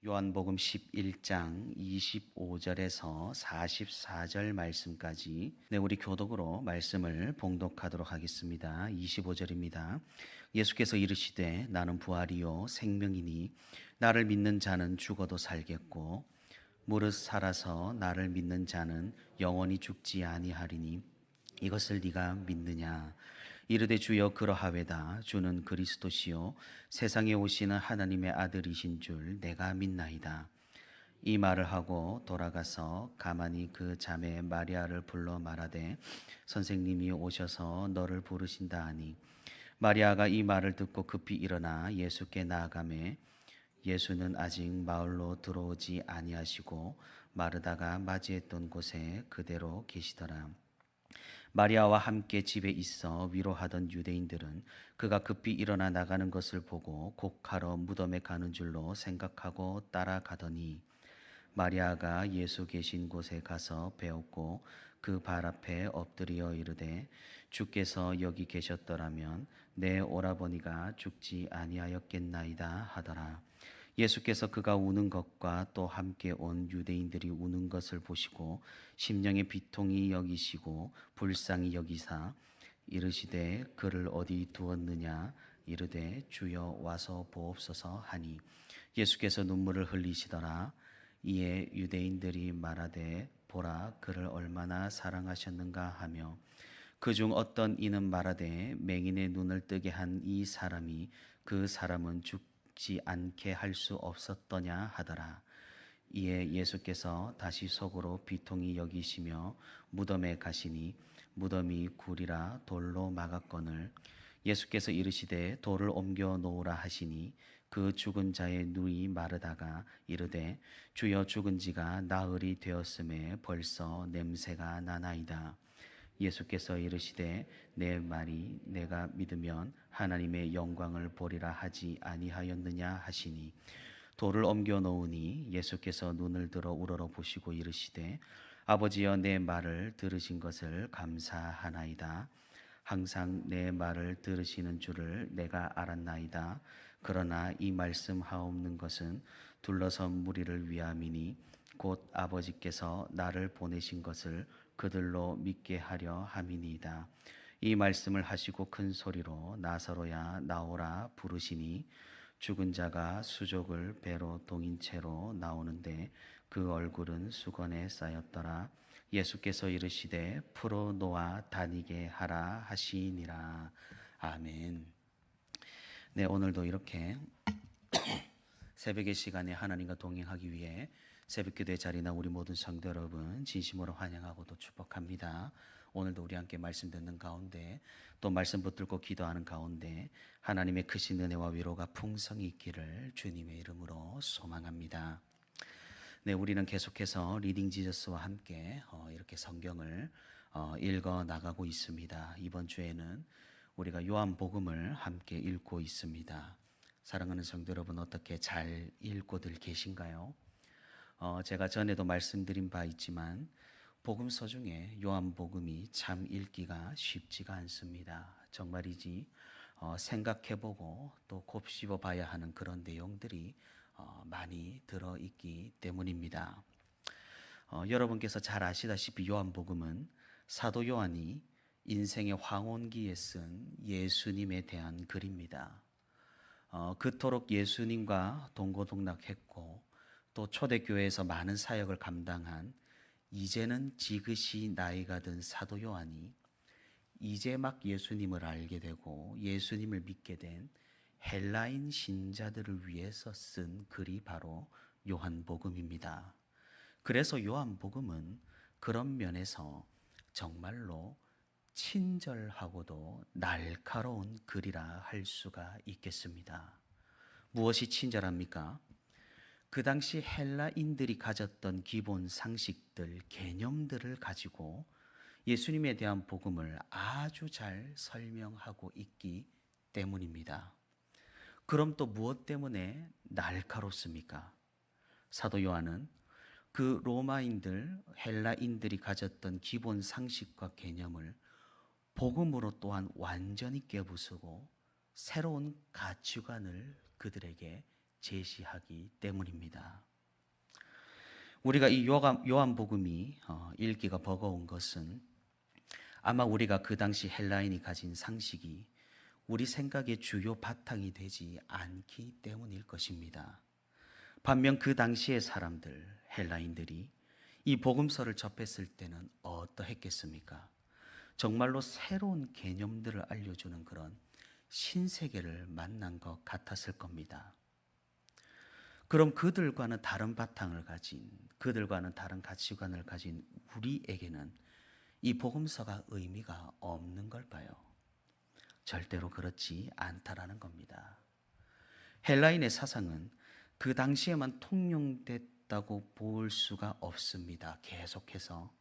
요한복음 11장 25절에서 44절 말씀까지 우리 교독으로 말씀을 봉독하도록 하겠습니다. 25절입니다. 예수께서 이르시되 나는 부활이요 생명이니 나를 믿는 자는 죽어도 살겠고 무릇 살아서 나를 믿는 자는 영원히 죽지 아니하리니 이것을 네가 믿느냐? 이르되 주여 그러하외다. 주는 그리스도시요 세상에 오시는 하나님의 아들이신 줄 내가 믿나이다. 이 말을 하고 돌아가서 가만히 그 자매 마리아를 불러 말하되 선생님이 오셔서 너를 부르신다 하니 마리아가 이 말을 듣고 급히 일어나 예수께 나아가매 예수는 아직 마을로 들어오지 아니하시고 마르다가 맞이했던 곳에 그대로 계시더라. 마리아와 함께 집에 있어 위로하던 유대인들은 그가 급히 일어나 나가는 것을 보고 곡하러 무덤에 가는 줄로 생각하고 따라가더니 마리아가 예수 계신 곳에 가서 배웠고 그 발 앞에 엎드려 이르되 주께서 여기 계셨더라면 내 오라버니가 죽지 아니하였겠나이다 하더라. 예수께서 그가 우는 것과 또 함께 온 유대인들이 우는 것을 보시고 심령의 비통이 여기시고 불쌍히 여기사 이르시되 그를 어디 두었느냐 이르되 주여 와서 보옵소서 하니 예수께서 눈물을 흘리시더라. 이에 유대인들이 말하되 보라 그를 얼마나 사랑하셨는가 하며 그중 어떤 이는 말하되 맹인의 눈을 뜨게 한 이 사람이 그 사람은 죽지 않게 할 수 없었더냐 하더라. 이에 예수께서 다시 속으로 비통히 여기시며 무덤에 가시니 무덤이 굴이라 돌로 막았거늘 예수께서 이르시되 돌을 옮겨 놓으라 하시니 그 죽은 자의 눈이 마르다가 이르되 주여 죽은 지가 나흘이 되었음에 벌써 냄새가 나나이다. 예수께서 이르시되 내 말이 내가 믿으면 하나님의 영광을 보리라 하지 아니하였느냐 하시니 돌을 옮겨 놓으니 예수께서 눈을 들어 우러러 보시고 이르시되 아버지여 내 말을 들으신 것을 감사하나이다. 항상 내 말을 들으시는 줄을 내가 알았나이다. 그러나 이 말씀 하옵는 것은 둘러선 무리를 위함이니 곧 아버지께서 나를 보내신 것을 그들로 믿게 하려 함이니이다. 이 말씀을 하시고 큰 소리로 나사로야 나오라 부르시니 죽은 자가 수족을 배로 동인 채로 나오는데 그 얼굴은 수건에 쌓였더라. 예수께서 이르시되 풀어 놓아 다니게 하라 하시니라. 아멘. 네, 오늘도 이렇게 새벽의 시간에 하나님과 동행하기 위해 새벽기도의 자리나 우리 모든 성도 여러분 진심으로 환영하고 또 축복합니다. 오늘도 우리 함께 말씀 듣는 가운데 또 말씀 붙들고 기도하는 가운데 하나님의 크신 은혜와 위로가 풍성히 있기를 주님의 이름으로 소망합니다. 네, 우리는 계속해서 리딩 지저스와 함께 이렇게 성경을 읽어 나가고 있습니다. 이번 주에는 우리가 요한복음을 함께 읽고 있습니다. 사랑하는 성도 여러분, 어떻게 잘 읽고들 계신가요? 제가 전에도 말씀드린 바 있지만 복음서 중에 요한복음이 참 읽기가 쉽지가 않습니다. 정말이지 생각해보고 또 곱씹어 봐야 하는 그런 내용들이 많이 들어있기 때문입니다. 여러분께서 잘 아시다시피 요한복음은 사도 요한이 인생의 황혼기에 쓴 예수님에 대한 글입니다. 그토록 예수님과 동고동락했고 또 초대교회에서 많은 사역을 감당한 이제는 지긋이 나이가 든 사도 요한이 이제 막 예수님을 알게 되고 예수님을 믿게 된 헬라인 신자들을 위해서 쓴 글이 바로 요한복음입니다. 그래서 요한복음은 그런 면에서 정말로 친절하고도 날카로운 글이라 할 수가 있겠습니다. 무엇이 친절합니까? 그 당시 헬라인들이 가졌던 기본 상식들, 개념들을 가지고 예수님에 대한 복음을 아주 잘 설명하고 있기 때문입니다. 그럼 또 무엇 때문에 날카롭습니까? 사도 요한은 그 로마인들, 헬라인들이 가졌던 기본 상식과 개념을 복음으로 또한 완전히 깨부수고 새로운 가치관을 그들에게 제시하기 때문입니다. 우리가 이 요한복음이 읽기가 버거운 것은 아마 우리가 그 당시 헬라인이 가진 상식이 우리 생각의 주요 바탕이 되지 않기 때문일 것입니다. 반면 그 당시의 사람들, 헬라인들이 이 복음서를 접했을 때는 어떠했겠습니까? 정말로 새로운 개념들을 알려주는 그런 신세계를 만난 것 같았을 겁니다. 그럼 그들과는 다른 바탕을 가진, 그들과는 다른 가치관을 가진 우리에게는 이 복음서가 의미가 없는 걸까요? 절대로 그렇지 않다라는 겁니다. 헬라인의 사상은 그 당시에만 통용됐다고 볼 수가 없습니다. 계속해서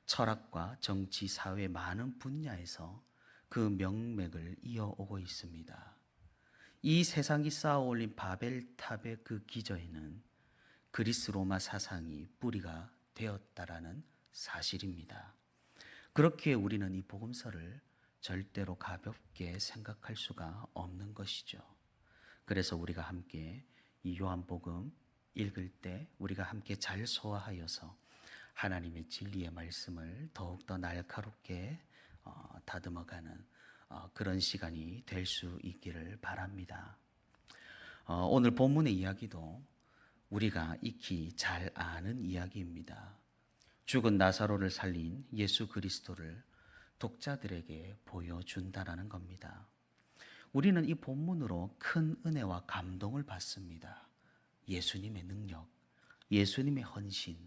철학과 정치, 사회 많은 분야에서 그 명맥을 이어오고 있습니다. 이 세상이 쌓아올린 바벨탑의 그 기저에는 그리스 로마 사상이 뿌리가 되었다라는 사실입니다. 그렇기에 우리는 이 복음서를 절대로 가볍게 생각할 수가 없는 것이죠. 그래서 우리가 함께 이 요한복음 읽을 때 우리가 함께 잘 소화하여서 하나님의 진리의 말씀을 더욱더 날카롭게 다듬어가는 그런 시간이 될 수 있기를 바랍니다. 오늘 본문의 이야기도 우리가 익히 잘 아는 이야기입니다. 죽은 나사로를 살린 예수 그리스도를 독자들에게 보여준다라는 겁니다. 우리는 이 본문으로 큰 은혜와 감동을 받습니다. 예수님의 능력, 예수님의 헌신,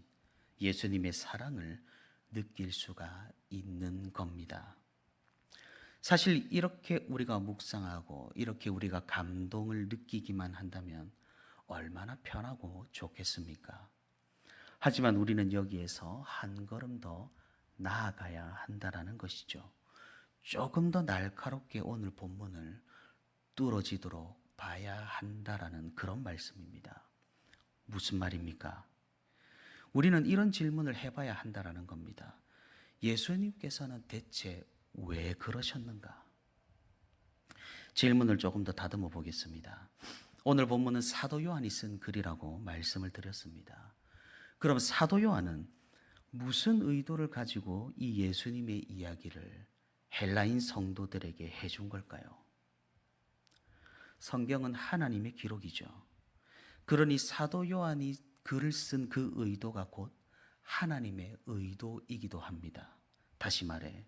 예수님의 사랑을 느낄 수가 있는 겁니다. 사실 이렇게 우리가 묵상하고 이렇게 우리가 감동을 느끼기만 한다면 얼마나 편하고 좋겠습니까? 하지만 우리는 여기에서 한 걸음 더 나아가야 한다라는 것이죠. 조금 더 날카롭게 오늘 본문을 뚫어지도록 봐야 한다라는 그런 말씀입니다. 무슨 말입니까? 우리는 이런 질문을 해봐야 한다라는 겁니다. 예수님께서는 대체 왜 그러셨는가? 질문을 조금 더 다듬어 보겠습니다. 오늘 본문은 사도 요한이 쓴 글이라고 말씀을 드렸습니다. 그럼 사도 요한은 무슨 의도를 가지고 이 예수님의 이야기를 헬라인 성도들에게 해준 걸까요? 성경은 하나님의 기록이죠. 그러니 사도 요한이 글을 쓴 그 의도가 곧 하나님의 의도이기도 합니다. 다시 말해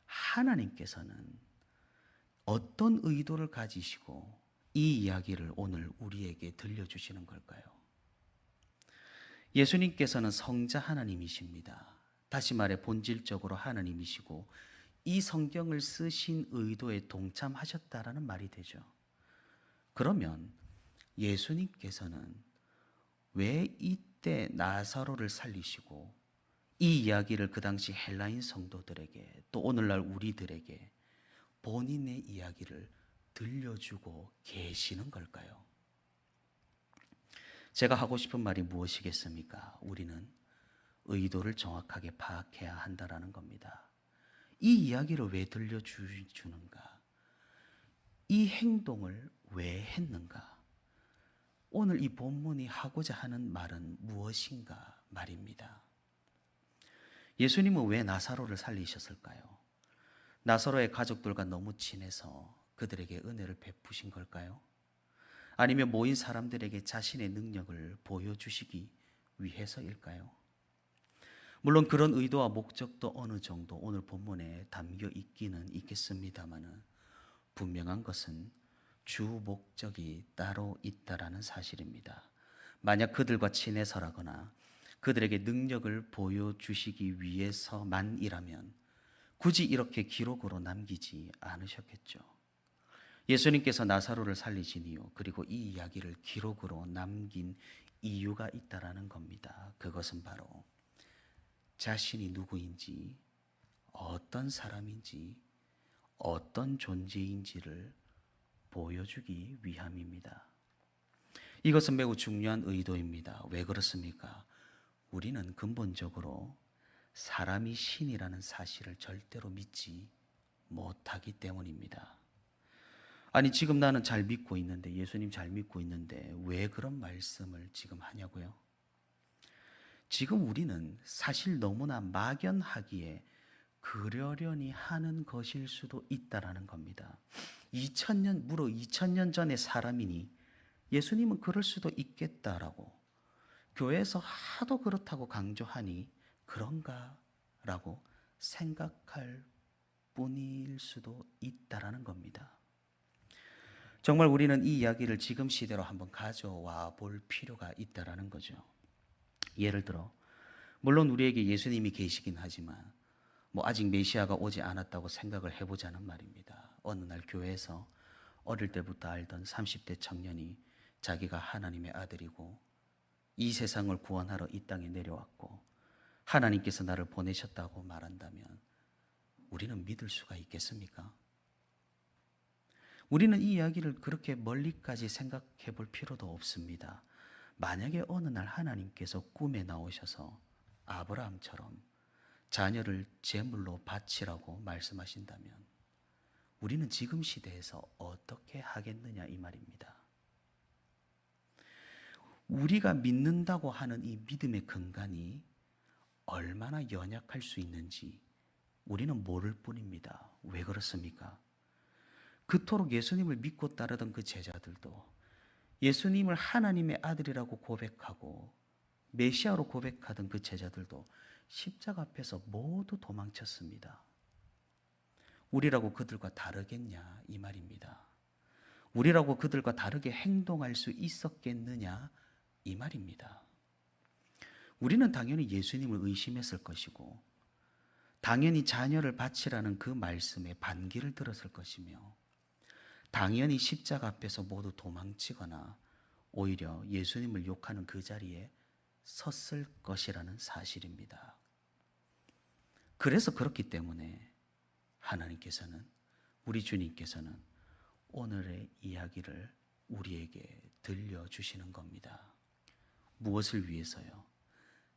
하나님께서는 어떤 의도를 가지시고 이 이야기를 오늘 우리에게 들려주시는 걸까요? 예수님께서는 성자 하나님이십니다. 다시 말해 본질적으로 하나님이시고 이 성경을 쓰신 의도에 동참하셨다라는 말이 되죠. 그러면 예수님께서는 왜 이때 나사로를 살리시고 이 이야기를 그 당시 헬라인 성도들에게 또 오늘날 우리들에게 본인의 이야기를 들려주고 계시는 걸까요? 제가 하고 싶은 말이 무엇이겠습니까? 우리는 의도를 정확하게 파악해야 한다라는 겁니다. 이 이야기를 왜 들려주는가? 이 행동을 왜 했는가? 오늘 이 본문이 하고자 하는 말은 무엇인가 말입니다. 예수님은 왜 나사로를 살리셨을까요? 나사로의 가족들과 너무 친해서 그들에게 은혜를 베푸신 걸까요? 아니면 모인 사람들에게 자신의 능력을 보여주시기 위해서일까요? 물론 그런 의도와 목적도 어느 정도 오늘 본문에 담겨 있기는 있겠습니다만 분명한 것은 주 목적이 따로 있다라는 사실입니다. 만약 그들과 친해서라거나 그들에게 능력을 보여주시기 위해서만이라면 굳이 이렇게 기록으로 남기지 않으셨겠죠. 예수님께서 나사로를 살리신 이유, 그리고 이 이야기를 기록으로 남긴 이유가 있다라는 겁니다. 그것은 바로 자신이 누구인지, 어떤 사람인지, 어떤 존재인지를 보여주기 위함입니다. 이것은 매우 중요한 의도입니다. 왜 그렇습니까? 우리는 근본적으로 사람이 신이라는 사실을 절대로 믿지 못하기 때문입니다. 아니 지금 나는 잘 믿고 있는데, 예수님 잘 믿고 있는데 왜 그런 말씀을 지금 하냐고요? 지금 우리는 사실 너무나 막연하기에 그러려니 하는 것일 수도 있다라는 겁니다. 2000년 전의 사람이니 예수님은 그럴 수도 있겠다라고, 교회에서 하도 그렇다고 강조하니 그런가? 라고 생각할 뿐일 수도 있다라는 겁니다. 정말 우리는 이 이야기를 지금 시대로 한번 가져와 볼 필요가 있다라는 거죠. 예를 들어, 물론 우리에게 예수님이 계시긴 하지만 아직 메시아가 오지 않았다고 생각을 해보자는 말입니다. 어느 날 교회에서 어릴 때부터 알던 30대 청년이 자기가 하나님의 아들이고 이 세상을 구원하러 이 땅에 내려왔고 하나님께서 나를 보내셨다고 말한다면 우리는 믿을 수가 있겠습니까? 우리는 이 이야기를 그렇게 멀리까지 생각해 볼 필요도 없습니다. 만약에 어느 날 하나님께서 꿈에 나오셔서 아브라함처럼 자녀를 제물로 바치라고 말씀하신다면 우리는 지금 시대에서 어떻게 하겠느냐 이 말입니다. 우리가 믿는다고 하는 이 믿음의 근간이 얼마나 연약할 수 있는지 우리는 모를 뿐입니다. 왜 그렇습니까? 그토록 예수님을 믿고 따르던 그 제자들도 예수님을 하나님의 아들이라고 고백하고 메시아로 고백하던 그 제자들도 십자가 앞에서 모두 도망쳤습니다. 우리라고 그들과 다르겠냐 이 말입니다. 우리라고 그들과 다르게 행동할 수 있었겠느냐 이 말입니다. 우리는 당연히 예수님을 의심했을 것이고 당연히 자녀를 바치라는 그 말씀에 반기를 들었을 것이며 당연히 십자가 앞에서 모두 도망치거나 오히려 예수님을 욕하는 그 자리에 섰을 것이라는 사실입니다. 그래서 그렇기 때문에 하나님께서는, 우리 주님께서는 오늘의 이야기를 우리에게 들려주시는 겁니다. 무엇을 위해서요?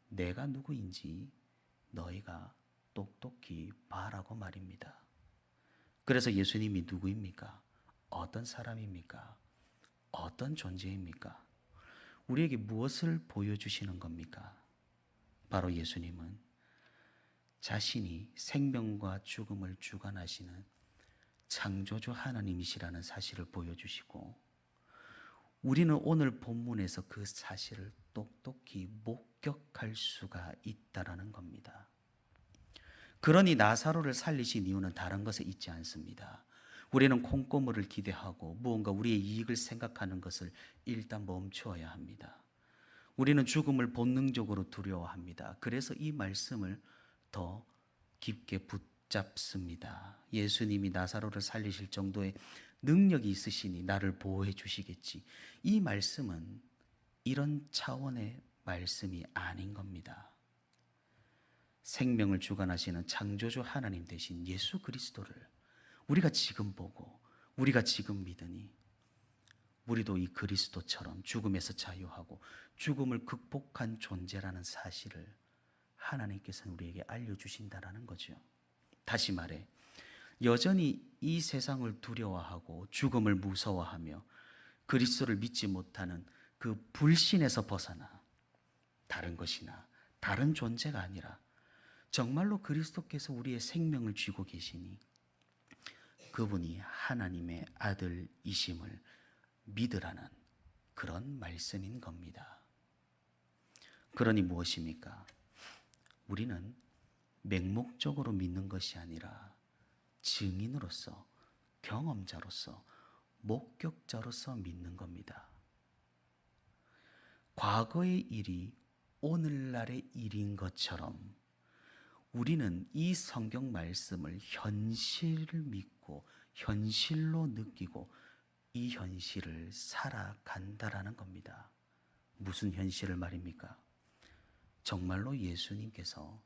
내가 누구인지 너희가 똑똑히 봐라고 말입니다. 그래서 예수님이 누구입니까? 어떤 사람입니까? 어떤 존재입니까? 우리에게 무엇을 보여주시는 겁니까? 바로 예수님은 자신이 생명과 죽음을 주관하시는 창조주 하나님이시라는 사실을 보여주시고 우리는 오늘 본문에서 그 사실을 똑똑히 목격할 수가 있다라는 겁니다. 그러니 나사로를 살리신 이유는 다른 것에 있지 않습니다. 우리는 콩고물을 기대하고 무언가 우리의 이익을 생각하는 것을 일단 멈추어야 합니다. 우리는 죽음을 본능적으로 두려워합니다. 그래서 이 말씀을 더 깊게 붙잡습니다. 예수님이 나사로를 살리실 정도의 능력이 있으시니 나를 보호해 주시겠지. 이 말씀은 이런 차원의 말씀이 아닌 겁니다. 생명을 주관하시는 창조주 하나님 되신 예수 그리스도를 우리가 지금 보고 우리가 지금 믿으니 우리도 이 그리스도처럼 죽음에서 자유하고 죽음을 극복한 존재라는 사실을 하나님께서는 우리에게 알려주신다라는 거죠. 다시 말해 여전히 이 세상을 두려워하고 죽음을 무서워하며 그리스도를 믿지 못하는 그 불신에서 벗어나 다른 것이나 다른 존재가 아니라 정말로 그리스도께서 우리의 생명을 쥐고 계시니 그분이 하나님의 아들이심을 믿으라는 그런 말씀인 겁니다. 그러니 무엇입니까? 우리는 맹목적으로 믿는 것이 아니라 증인으로서, 경험자로서, 목격자로서 믿는 겁니다. 과거의 일이 오늘날의 일인 것처럼 우리는 이 성경 말씀을 현실을 믿고 현실로 느끼고 이 현실을 살아간다라는 겁니다. 무슨 현실을 말입니까? 정말로 예수님께서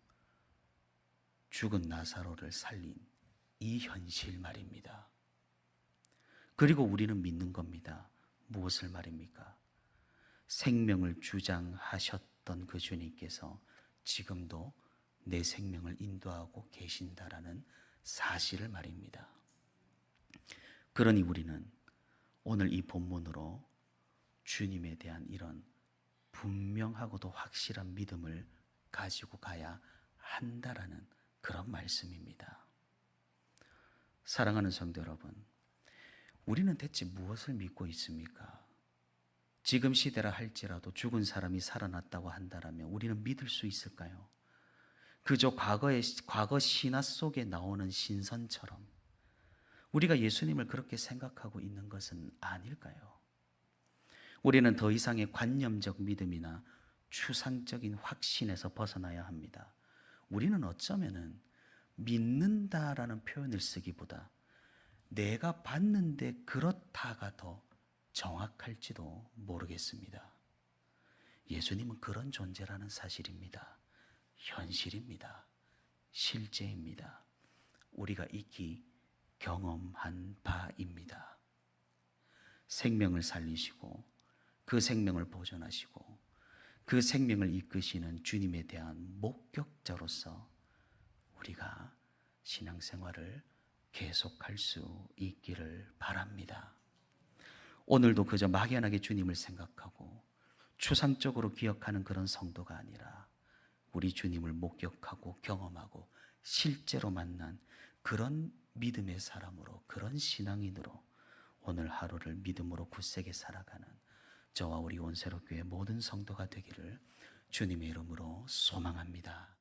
죽은 나사로를 살린 이 현실 말입니다. 그리고 우리는 믿는 겁니다. 무엇을 말입니까? 생명을 주장하셨던 그 주님께서 지금도 내 생명을 인도하고 계신다라는 사실을 말입니다. 그러니 우리는 오늘 이 본문으로 주님에 대한 이런 분명하고도 확실한 믿음을 가지고 가야 한다라는 그런 말씀입니다. 사랑하는 성도 여러분, 우리는 대체 무엇을 믿고 있습니까? 지금 시대라 할지라도 죽은 사람이 살아났다고 한다면 우리는 믿을 수 있을까요? 그저 과거 신화 속에 나오는 신선처럼 우리가 예수님을 그렇게 생각하고 있는 것은 아닐까요? 우리는 더 이상의 관념적 믿음이나 추상적인 확신에서 벗어나야 합니다. 우리는 어쩌면은 믿는다라는 표현을 쓰기보다 내가 봤는데 그렇다가 더 정확할지도 모르겠습니다. 예수님은 그런 존재라는 사실입니다. 현실입니다. 실제입니다. 우리가 익히 경험한 바입니다. 생명을 살리시고 그 생명을 보존하시고 그 생명을 이끄시는 주님에 대한 목격자로서 우리가 신앙생활을 계속할 수 있기를 바랍니다. 오늘도 그저 막연하게 주님을 생각하고 추상적으로 기억하는 그런 성도가 아니라 우리 주님을 목격하고 경험하고 실제로 만난 그런 믿음의 사람으로, 그런 신앙인으로 오늘 하루를 믿음으로 굳세게 살아가는 저와 우리 온세로교회 모든 성도가 되기를 주님의 이름으로 소망합니다.